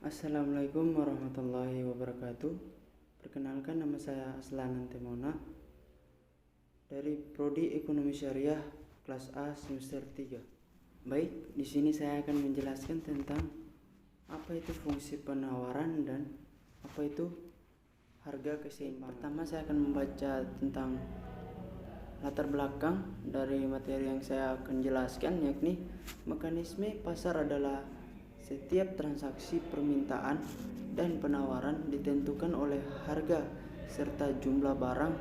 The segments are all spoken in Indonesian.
Assalamualaikum warahmatullahi wabarakatuh. Perkenalkan, nama saya Aslan Antemona dari Prodi Ekonomi Syariah kelas A semester 3. Baik, di sini saya akan menjelaskan tentang apa itu fungsi penawaran dan apa itu harga keseimbangan. Pertama, saya akan membaca tentang latar belakang dari materi yang saya akan jelaskan, yakni mekanisme pasar adalah setiap transaksi permintaan dan penawaran ditentukan oleh harga serta jumlah barang.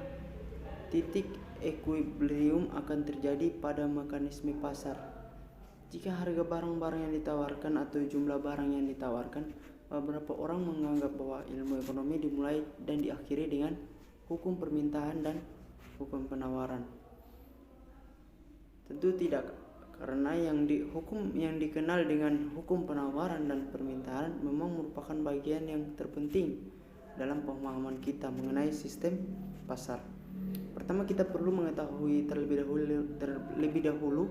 Titik equilibrium akan terjadi pada mekanisme pasar jika harga barang-barang yang ditawarkan atau jumlah barang yang ditawarkan. Beberapa orang menganggap bahwa ilmu ekonomi dimulai dan diakhiri dengan hukum permintaan dan hukum penawaran. Tentu tidak, karena hukum yang dikenal dengan hukum penawaran dan permintaan memang merupakan bagian yang terpenting dalam pemahaman kita mengenai sistem pasar. Pertama, kita perlu mengetahui terlebih dahulu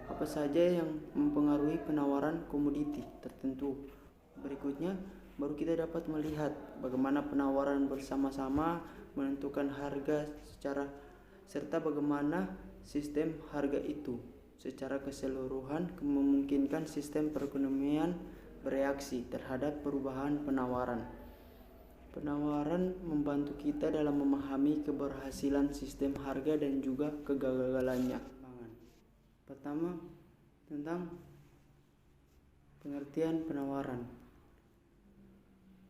apa saja yang mempengaruhi penawaran komoditi tertentu. Berikutnya, baru kita dapat melihat bagaimana penawaran bersama-sama menentukan harga serta bagaimana sistem harga itu secara keseluruhan memungkinkan sistem perekonomian bereaksi terhadap perubahan penawaran. Penawaran membantu kita dalam memahami keberhasilan sistem harga dan juga kegagalannya. Pertama, tentang pengertian penawaran,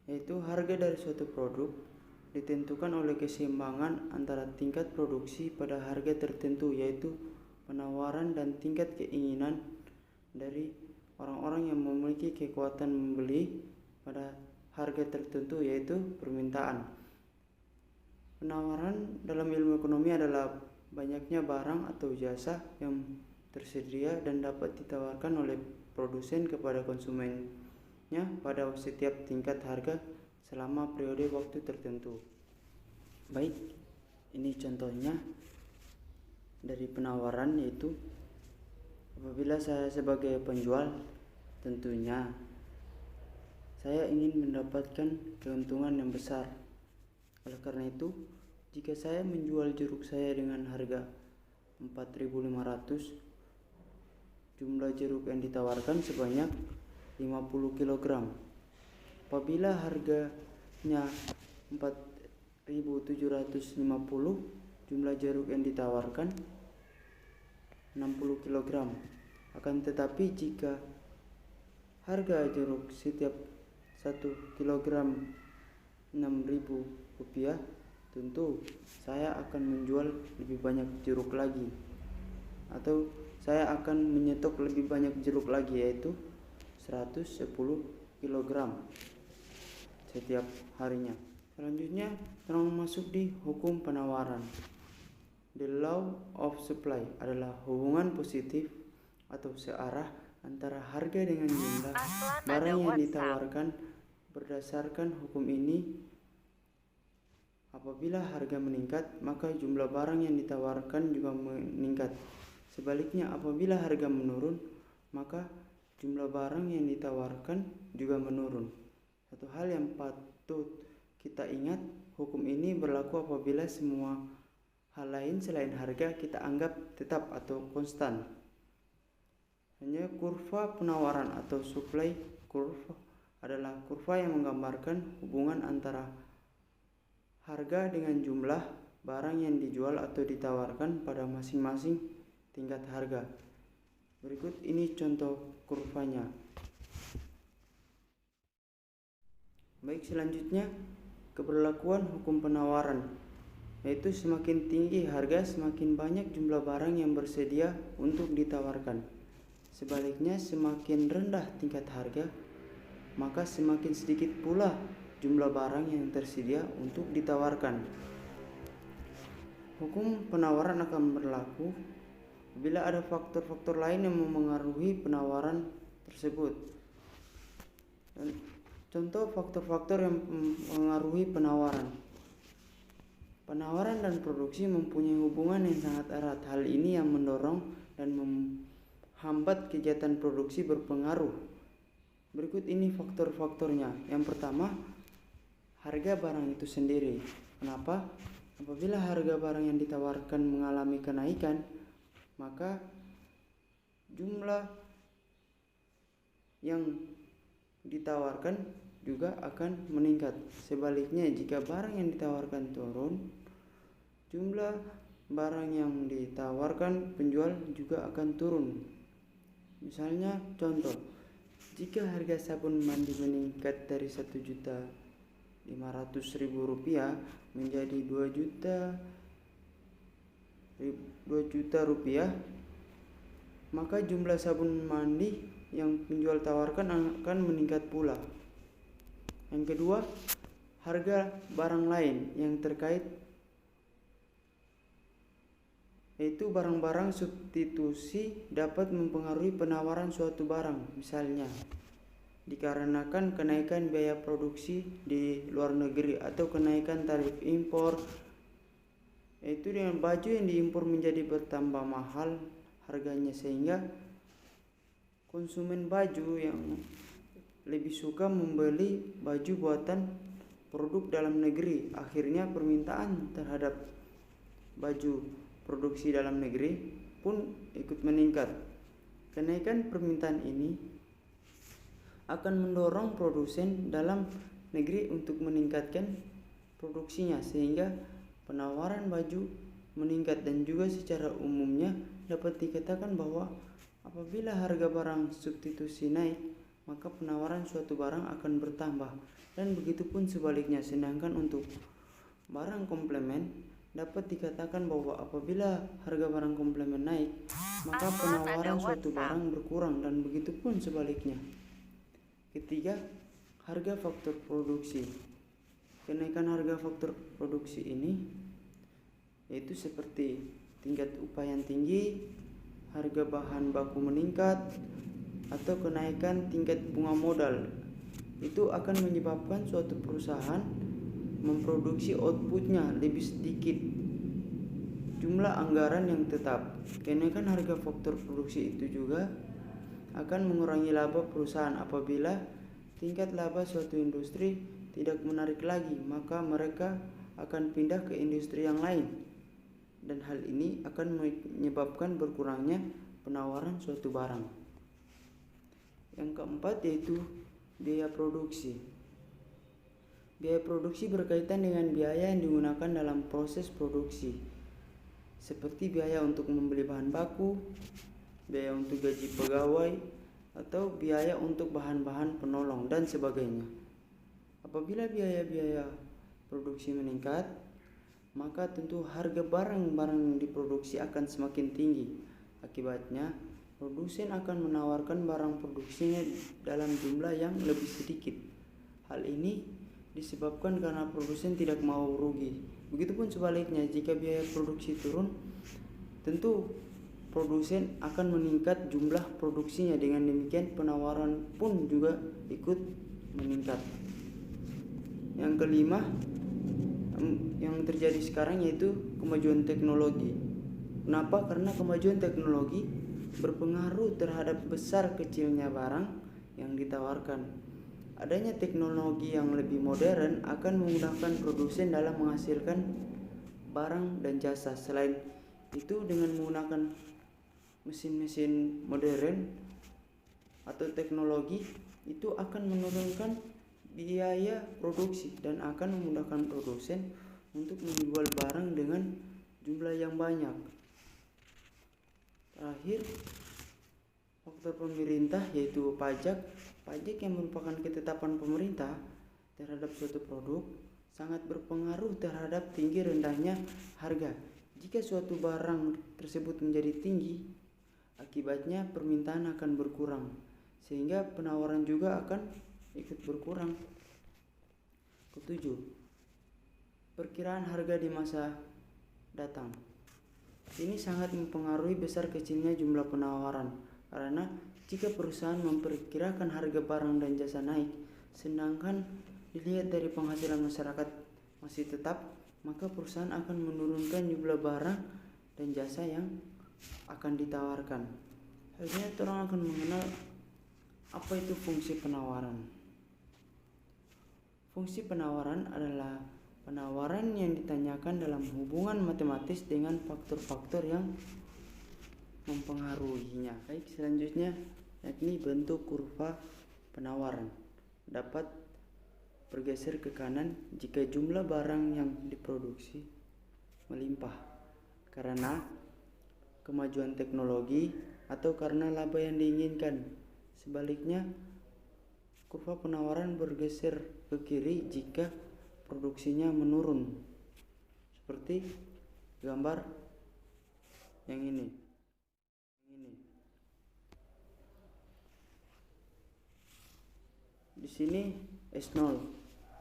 yaitu harga dari suatu produk ditentukan oleh keseimbangan antara tingkat produksi pada harga tertentu, yaitu penawaran, dan tingkat keinginan dari orang-orang yang memiliki kekuatan membeli pada harga tertentu, yaitu permintaan. Penawaran dalam ilmu ekonomi adalah banyaknya barang atau jasa yang tersedia dan dapat ditawarkan oleh produsen kepada konsumennya pada setiap tingkat harga selama periode waktu tertentu. Baik, ini contohnya dari penawaran, yaitu apabila saya sebagai penjual, tentunya saya ingin mendapatkan keuntungan yang besar. Oleh karena itu, jika saya menjual jeruk saya dengan harga 4.500, jumlah jeruk yang ditawarkan sebanyak 50 kg. Apabila harganya 4.750, jumlah jeruk yang ditawarkan 60 kg. Akan tetapi jika harga jeruk setiap 1 kg 6.000 rupiah, tentu saya akan menjual lebih banyak jeruk lagi, atau saya akan menyetok lebih banyak jeruk lagi, yaitu 110 kg setiap harinya. Selanjutnya, kita masuk di hukum penawaran. The law of supply adalah hubungan positif atau searah antara harga dengan jumlah barang yang ditawarkan. Berdasarkan hukum ini, apabila harga meningkat, maka jumlah barang yang ditawarkan juga meningkat. Sebaliknya, apabila harga menurun, maka jumlah barang yang ditawarkan juga menurun. Satu hal yang patut kita ingat, hukum ini berlaku apabila semua hal lain selain harga kita anggap tetap atau konstan. Hanya kurva penawaran atau supply curve adalah kurva yang menggambarkan hubungan antara harga dengan jumlah barang yang dijual atau ditawarkan pada masing-masing tingkat harga. Berikut ini contoh kurvanya. Baik, selanjutnya keberlakuan hukum penawaran, yaitu semakin tinggi harga, semakin banyak jumlah barang yang bersedia untuk ditawarkan. Sebaliknya, semakin rendah tingkat harga, maka semakin sedikit pula jumlah barang yang tersedia untuk ditawarkan. Hukum penawaran akan berlaku bila ada faktor-faktor lain yang memengaruhi penawaran tersebut. Dan contoh faktor-faktor yang mempengaruhi penawaran. Penawaran dan produksi mempunyai hubungan yang sangat erat. Hal ini yang mendorong dan menghambat kegiatan produksi berpengaruh Berikut ini faktor-faktornya. Yang pertama, harga barang itu sendiri. Kenapa? Apabila harga barang yang ditawarkan mengalami kenaikan, maka jumlah yang ditawarkan juga akan meningkat. Sebaliknya, jika barang yang ditawarkan turun, jumlah barang yang ditawarkan penjual juga akan turun. Misalnya contoh, jika harga sabun mandi meningkat dari 1.500.000 rupiah menjadi 2 juta rupiah, maka jumlah sabun mandi yang penjual tawarkan akan meningkat pula. Yang kedua, harga barang lain yang terkait, yaitu barang-barang substitusi dapat mempengaruhi penawaran suatu barang. Misalnya, dikarenakan kenaikan biaya produksi di luar negeri atau kenaikan tarif impor, yaitu dengan baju yang diimpor menjadi bertambah mahal harganya, sehingga konsumen baju yang lebih suka membeli baju buatan produk dalam negeri. Akhirnya permintaan terhadap baju produksi dalam negeri pun ikut meningkat. Kenaikan permintaan ini akan mendorong produsen dalam negeri untuk meningkatkan produksinya, sehingga penawaran baju meningkat. Dan juga secara umumnya dapat dikatakan bahwa apabila harga barang substitusi naik, maka penawaran suatu barang akan bertambah, dan begitupun sebaliknya. Sedangkan untuk barang komplemen, dapat dikatakan bahwa apabila harga barang komplemen naik, maka penawaran suatu barang berkurang, dan begitupun sebaliknya. Ketiga, harga faktor produksi. Kenaikan harga faktor produksi ini yaitu seperti tingkat upah yang tinggi, harga bahan baku meningkat, atau kenaikan tingkat bunga modal. Itu akan menyebabkan suatu perusahaan memproduksi outputnya lebih sedikit jumlah anggaran yang tetap. Kenaikan harga faktor produksi itu juga akan mengurangi laba perusahaan. Apabila tingkat laba suatu industri tidak menarik lagi, maka mereka akan pindah ke industri yang lain, dan hal ini akan menyebabkan berkurangnya penawaran suatu barang. Yang keempat yaitu biaya produksi. Biaya produksi berkaitan dengan biaya yang digunakan dalam proses produksi, seperti biaya untuk membeli bahan baku, biaya untuk gaji pegawai, atau biaya untuk bahan-bahan penolong dan sebagainya. Apabila biaya-biaya produksi meningkat, maka tentu harga barang-barang yang diproduksi akan semakin tinggi. Akibatnya, produsen akan menawarkan barang produksinya dalam jumlah yang lebih sedikit. Hal ini disebabkan karena produsen tidak mau rugi. Begitupun sebaliknya, jika biaya produksi turun, tentu produsen akan meningkat jumlah produksinya. Dengan demikian penawaran pun juga ikut meningkat. Yang kelima yang terjadi sekarang yaitu kemajuan teknologi. Kenapa? Karena kemajuan teknologi berpengaruh terhadap besar kecilnya barang yang ditawarkan. Adanya teknologi yang lebih modern akan memudahkan produsen dalam menghasilkan barang dan jasa. Selain itu, dengan menggunakan mesin-mesin modern atau teknologi, itu akan menurunkan biaya produksi dan akan memudahkan produsen untuk menjual barang dengan jumlah yang banyak. Terakhir, faktor pemerintah yaitu pajak. Pajak yang merupakan ketetapan pemerintah terhadap suatu produk sangat berpengaruh terhadap tinggi rendahnya harga. Jika suatu barang tersebut menjadi tinggi, akibatnya permintaan akan berkurang, sehingga penawaran juga akan ikut berkurang. Ketujuh, perkiraan harga di masa datang. Ini sangat mempengaruhi besar kecilnya jumlah penawaran, karena jika perusahaan memperkirakan harga barang dan jasa naik, sedangkan dilihat dari penghasilan masyarakat masih tetap, maka perusahaan akan menurunkan jumlah barang dan jasa yang akan ditawarkan. Akhirnya orang akan mengenal Apa itu fungsi penawaran? Fungsi penawaran adalah penawaran yang ditanyakan dalam hubungan matematis dengan faktor-faktor yang mempengaruhinya. Baik, selanjutnya yakni bentuk kurva penawaran dapat bergeser ke kanan jika jumlah barang yang diproduksi melimpah karena kemajuan teknologi atau karena laba yang diinginkan. Sebaliknya, kurva penawaran bergeser ke kiri jika produksinya menurun, seperti gambar yang ini. Di sini S0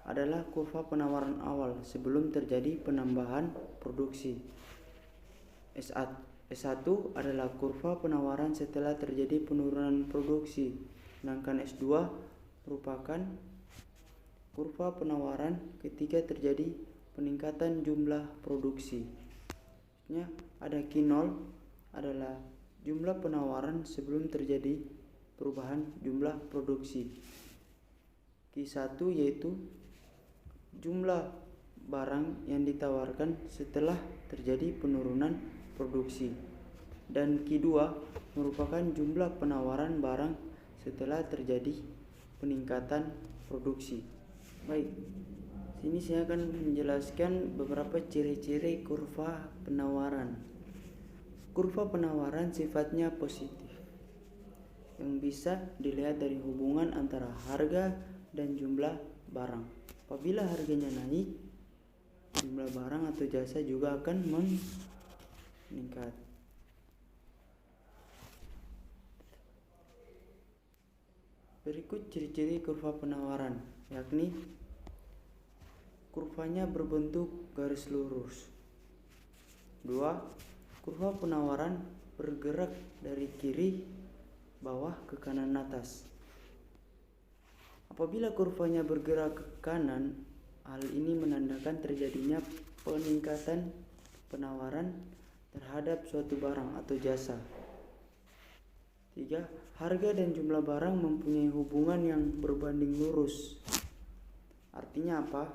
adalah kurva penawaran awal sebelum terjadi penambahan produksi. S1 adalah kurva penawaran setelah terjadi penurunan produksi, sedangkan S2 merupakan kurva penawaran ketika terjadi peningkatan jumlah produksi. Maksudnya ada Q0 adalah jumlah penawaran sebelum terjadi perubahan jumlah produksi. Q1 yaitu jumlah barang yang ditawarkan setelah terjadi penurunan produksi, dan Q2 merupakan jumlah penawaran barang setelah terjadi peningkatan produksi. Baik, sini saya akan menjelaskan beberapa ciri-ciri kurva penawaran. Kurva penawaran sifatnya positif yang bisa dilihat dari hubungan antara harga dan jumlah barang. Apabila harganya naik, jumlah barang atau jasa juga akan meningkat. Berikut ciri-ciri kurva penawaran, yakni kurvanya berbentuk garis lurus. 2. Kurva penawaran bergerak dari kiri bawah ke kanan atas. Apabila kurvanya bergerak ke kanan, hal ini menandakan terjadinya peningkatan penawaran terhadap suatu barang atau jasa. 3. Harga dan jumlah barang mempunyai hubungan yang berbanding lurus. Artinya apa?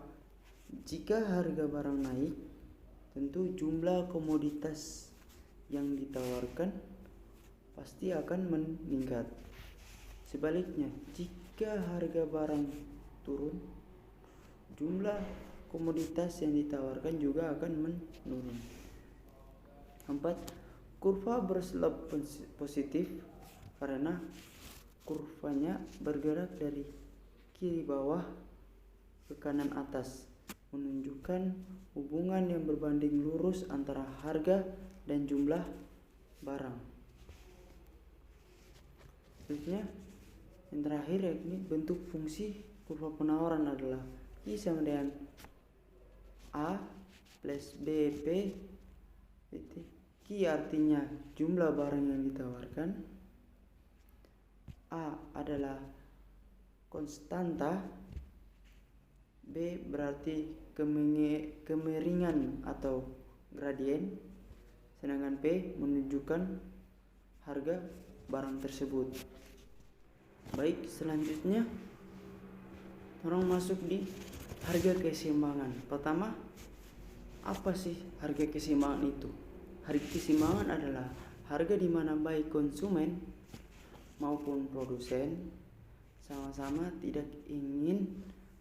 Jika harga barang naik, tentu jumlah komoditas yang ditawarkan pasti akan meningkat. Sebaliknya, jika harga barang turun, jumlah komoditas yang ditawarkan juga akan menurun. 4. Kurva berselop positif karena kurvanya bergerak dari kiri bawah ke kanan atas, menunjukkan hubungan yang berbanding lurus antara harga dan jumlah barang. Selanjutnya, yang terakhir yakni bentuk fungsi kurva penawaran adalah I sama dengan A plus BP titik Q artinya jumlah barang yang ditawarkan, A adalah konstanta, B berarti kemiringan atau gradien, sedangkan P menunjukkan harga barang tersebut. Baik, selanjutnya orang masuk di harga keseimbangan. Pertama, apa sih harga keseimbangan itu? Harga keseimbangan adalah harga di mana baik konsumen maupun produsen sama-sama tidak ingin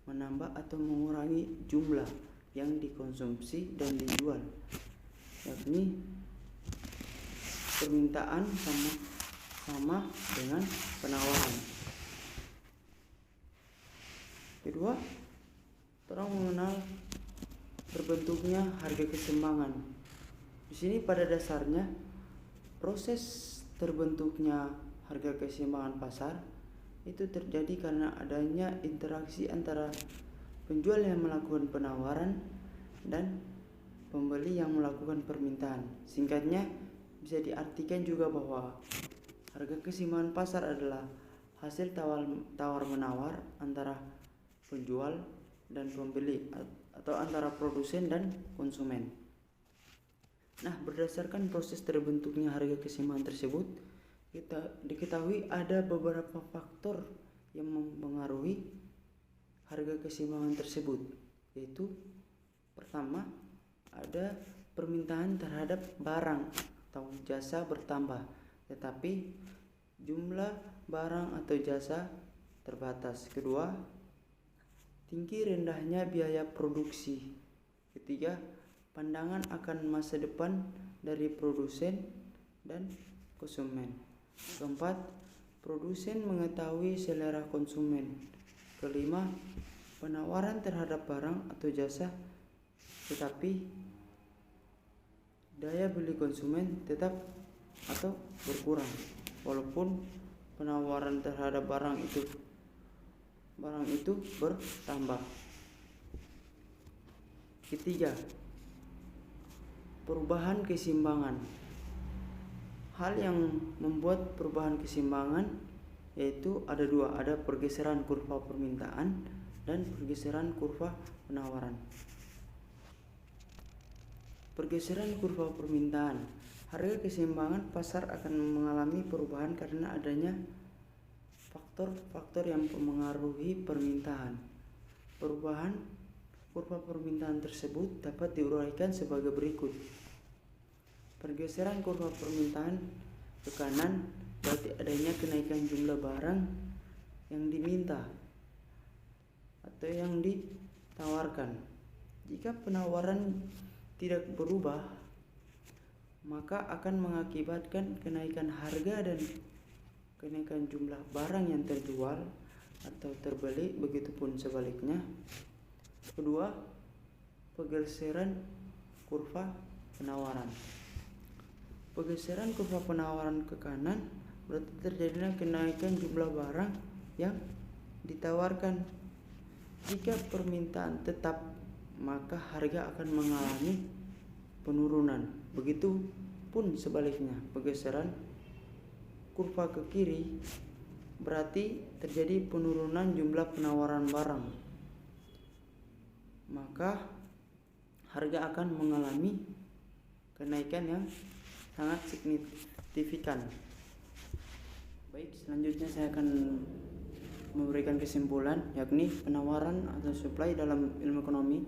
menambah atau mengurangi jumlah yang dikonsumsi dan dijual, yakni permintaan sama dengan penawaran. Kedua, orang mengenal terbentuknya harga keseimbangan. Di sini pada dasarnya proses terbentuknya harga keseimbangan pasar itu terjadi karena adanya interaksi antara penjual yang melakukan penawaran dan pembeli yang melakukan permintaan. Singkatnya, bisa diartikan juga bahwa harga keseimbangan pasar adalah hasil tawar-menawar antara penjual dan pembeli atau antara produsen dan konsumen. Nah, berdasarkan proses terbentuknya harga keseimbangan tersebut, kita diketahui ada beberapa faktor yang mempengaruhi harga keseimbangan tersebut, yaitu pertama ada permintaan terhadap barang atau jasa bertambah, tetapi jumlah barang atau jasa terbatas. Kedua, tinggi rendahnya biaya produksi. Ketiga, pandangan akan masa depan dari produsen dan konsumen. Keempat, produsen mengetahui selera konsumen. Kelima, penawaran terhadap barang atau jasa, tetapi daya beli konsumen tetap atau berkurang walaupun penawaran terhadap barang itu bertambah. Ketiga, perubahan keseimbangan. Hal yang membuat perubahan keseimbangan yaitu ada dua, ada pergeseran kurva permintaan dan pergeseran kurva penawaran. Pergeseran kurva permintaan. Harga keseimbangan pasar akan mengalami perubahan karena adanya faktor-faktor yang mempengaruhi permintaan. Perubahan kurva permintaan tersebut dapat diuraikan sebagai berikut. Pergeseran kurva permintaan ke kanan berarti adanya kenaikan jumlah barang yang diminta atau yang ditawarkan. Jika penawaran tidak berubah, maka akan mengakibatkan kenaikan harga dan kenaikan jumlah barang yang terjual atau terbeli, begitupun sebaliknya. Kedua, pergeseran kurva penawaran. Pergeseran kurva penawaran ke kanan berarti terjadinya kenaikan jumlah barang yang ditawarkan. Jika permintaan tetap, maka harga akan mengalami penurunan. Begitu pun sebaliknya, pergeseran kurva ke kiri berarti terjadi penurunan jumlah penawaran barang, maka harga akan mengalami kenaikan yang sangat signifikan. Baik, selanjutnya saya akan memberikan kesimpulan, yakni penawaran atau supply dalam ilmu ekonomi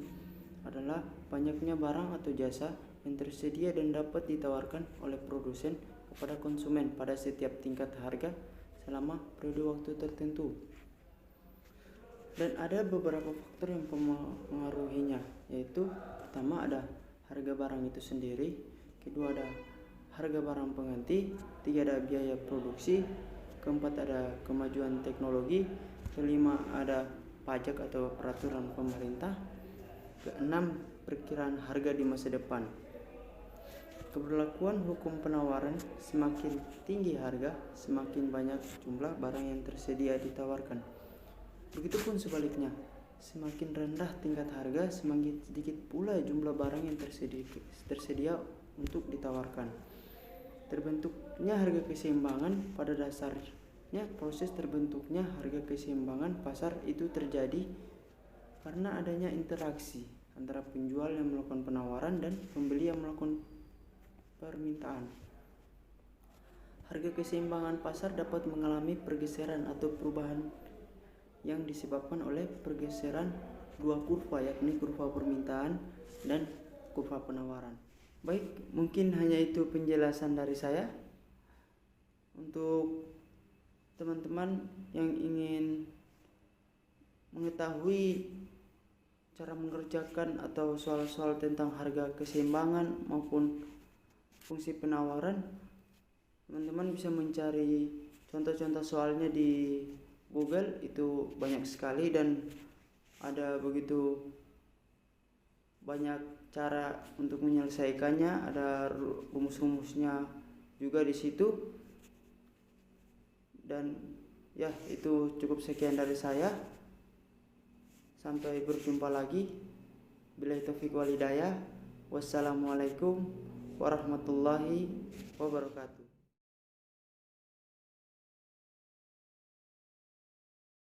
adalah banyaknya barang atau jasa yang tersedia dan dapat ditawarkan oleh produsen kepada konsumen pada setiap tingkat harga selama periode waktu tertentu. Dan ada beberapa faktor yang mempengaruhinya, yaitu pertama ada harga barang itu sendiri, kedua ada harga barang pengganti, tiga ada biaya produksi, keempat ada kemajuan teknologi, kelima ada pajak atau peraturan pemerintah, keenam perkiraan harga di masa depan. Keberlakuan hukum penawaran, semakin tinggi harga, semakin banyak jumlah barang yang tersedia ditawarkan. Begitupun sebaliknya, semakin rendah tingkat harga, semakin sedikit pula jumlah barang yang tersedia untuk ditawarkan. Terbentuknya harga keseimbangan, pada dasarnya proses terbentuknya harga keseimbangan pasar itu terjadi karena adanya interaksi antara penjual yang melakukan penawaran dan pembeli yang melakukan permintaan. Harga keseimbangan pasar dapat mengalami pergeseran atau perubahan yang disebabkan oleh pergeseran dua kurva, yakni kurva permintaan dan kurva penawaran. Baik, mungkin hanya itu penjelasan dari saya. Untuk teman-teman yang ingin mengetahui cara mengerjakan atau soal-soal tentang harga keseimbangan maupun fungsi penawaran, teman-teman bisa mencari contoh-contoh soalnya di Google, itu banyak sekali dan ada begitu banyak cara untuk menyelesaikannya, ada rumus-rumusnya juga di situ. Dan ya, itu cukup sekian dari saya. Sampai berjumpa lagi. Billahi taufiq wal hidayah. Wassalamualaikum warahmatullahi wabarakatuh.